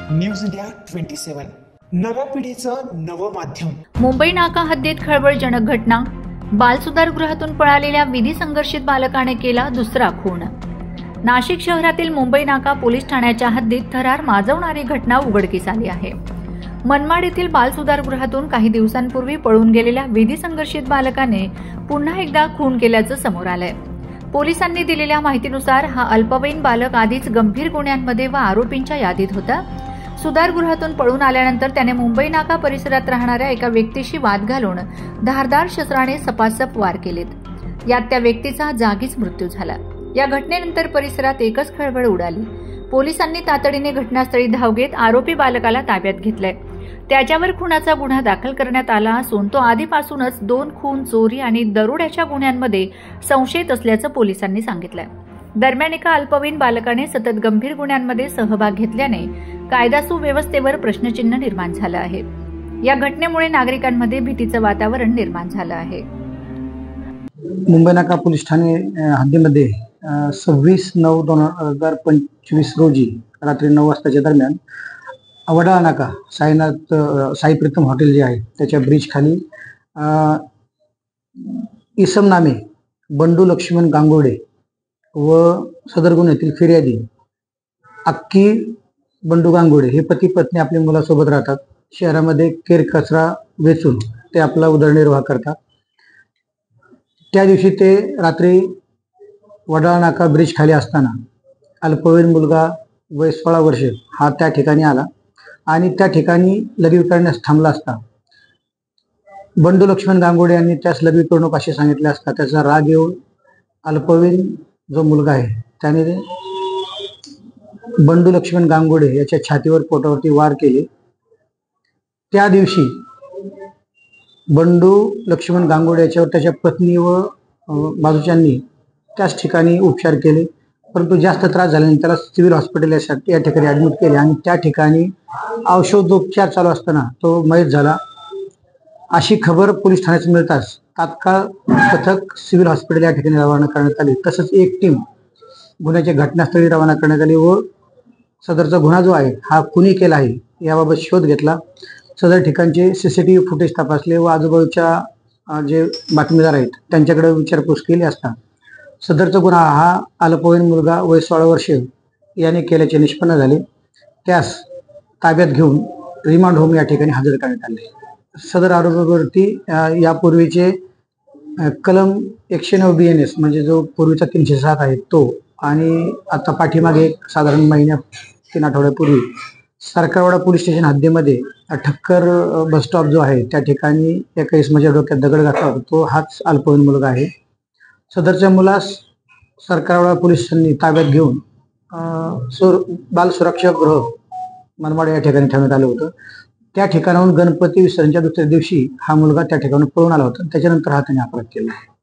News India 27 नव्या पिढीचं नवं माध्यम। मुंबई नाका हद्दीत खळबळजनक घटना। बालसुधारगृहातून पळालेल्या विधी संघर्षित बालकाने केला दुसरा खून। नाशिक शहरातील मुंबई नाका पोलीस ठाण्याच्या हद्दीत थरार माजवणारी घटना उघडकीस आली आहे। मनमाड येथील बालसुधारगृहातून काही दिवसांपूर्वी पळून गेलेल्या विधी संघर्षित बालकाने पुन्हा एकदा खून केल्याचं समोर आलंय। पोलिसांनी दिलेल्या माहितीनुसार हा अल्पवयीन बालक आधीच गंभीर गुन्ह्यांमध्ये व आरोपींच्या यादीत होता। सुधारगृहातून पळून आल्यानंतर त्याने मुंबई नाका परिसरात राहणाऱ्या एका व्यक्तीशी वाद घालून धारदार शस्त्राने सपासप वार केलेत। यात त्या व्यक्तीचा जागीच मृत्यू झाला। या घटनेनंतर परिसरात एकच खळबळ उडाली। पोलिसांनी तातडीने घटनास्थळी धाव घेत आरोपी बालकाला ताब्यात घेतलंय। त्याच्यावर खुनाचा गुन्हा दाखल करण्यात आला असून तो आधीपासूनच 2 खून, चोरी आणि दरोड्याच्या गुन्ह्यांमध्ये संशयित असल्याचं पोलिसांनी सांगितलंय। दरम्यान एका अल्पवयीन बालकाने सतत गंभीर गुन्ह्यांमध्ये सहभाग घेतल्याने कायदा सुव्यवस्थेवर प्रश्नचिन्ह निर्माण झालं आहे। या घटनेमुळे नागरिकांमध्ये भीतीचं वातावरण निर्माण झालं आहे। मुंबई नाका पोलीस ठाणे हद्दीमध्ये 26/9/2025 रोजी रात्री 9 वाजताच्या दरम्यान वडाळा नाका साई प्रीतम हॉटेल जे आहे त्याच्या ब्रिज खाली इसम नामे बंडू लक्ष्मण गांगुर्डे व सदर गुन्ह्यातील फिर्यादी अक्की बंडू गांगुर्डे हे पती पत्नी आपल्या मुलासोबत राहतात। शहरामध्ये केर कचरा वेचून ते आपला उदरनिर्वाह करतात। त्या दिवशी ते रात्री वडाळा नाका ब्रिज खाली असताना अल्पवयीन मुलगा वय 16 वर्ष हा त्या ठिकाणी आला आणि त्या ठिकाणी लघवी करण्यास थांबला असता बंडू लक्ष्मण गांगुर्डे यांनी त्यास लघवी करू नको असे सांगितले असता त्याचा राग येऊन अल्पवयीन जो मुलगा आहे त्याने बंडू लक्ष्मण गांगुर्डे याच्या छातीवर पोटावरती वार केले। त्या दिवशी बंडू लक्ष्मण गांगुर्डे याच्यावर त्याच्या पत्नी व बाजूच्यांनी त्याच ठिकाणी उपचार केले, परंतु जास्त त्रास झाल्याने त्याला सिव्हिल हॉस्पिटल या ठिकाणी ऍडमिट केले आणि त्या ठिकाणी औषधोपचार चालू असताना तो मयत झाला। अशी खबर पोलीस ठाण्यात मिळताच तात्काळ पथक सिव्हिल हॉस्पिटल या ठिकाणी रवाना करण्यात आले। तसंच एक टीम गुन्ह्याच्या घटनास्थळी रवाना करण्यात आली व सदरचा गुन्हा जो आहे हा कुणी केला आहे याबाबत शोध घेतला। सदर ठिकाणचे सीसीटीव्ही फुटेज तपासले व आजूबाजूच्या जे बातमीदार आहेत त्यांच्याकडे विचारपूस केली असता सदरचा गुन्हा हा अल्पवयीन मुलगा वय 16 वर्ष याने केल्याचे निष्पन्न झाले। त्यास ताब्यात घेऊन रिमांड होम या ठिकाणी हजर करण्यात आले। सदर आरोपीवरती यापूर्वीचे कलम 109 BNS म्हणजे जो पूर्वीचा 307 आहे तो आणि आता पाठीमागे साधारण महिन्या 3 आठवड्यापूर्वी सरकारवाडा पोलीस स्टेशन हद्दीमध्ये ठक्कर बस स्टॉप जो आहे त्या ठिकाणी एका इसमाच्या डोक्यात दगड घातला होता तो हाच अल्पवयीन मुलगा आहे। सदरच्या मुलास सरकारवाडा पोलिसांनी ताब्यात घेऊन बाल सुरक्षा गृह मनमाड या ठिकाणी ठेवण्यात आलं होतं। त्या ठिकाणाहून गणपती विसर्जनच्या दुसऱ्या दिवशी हा मुलगा त्या ठिकाणी पळून आला होता। त्याच्यानंतर हा त्याने अपराध केला।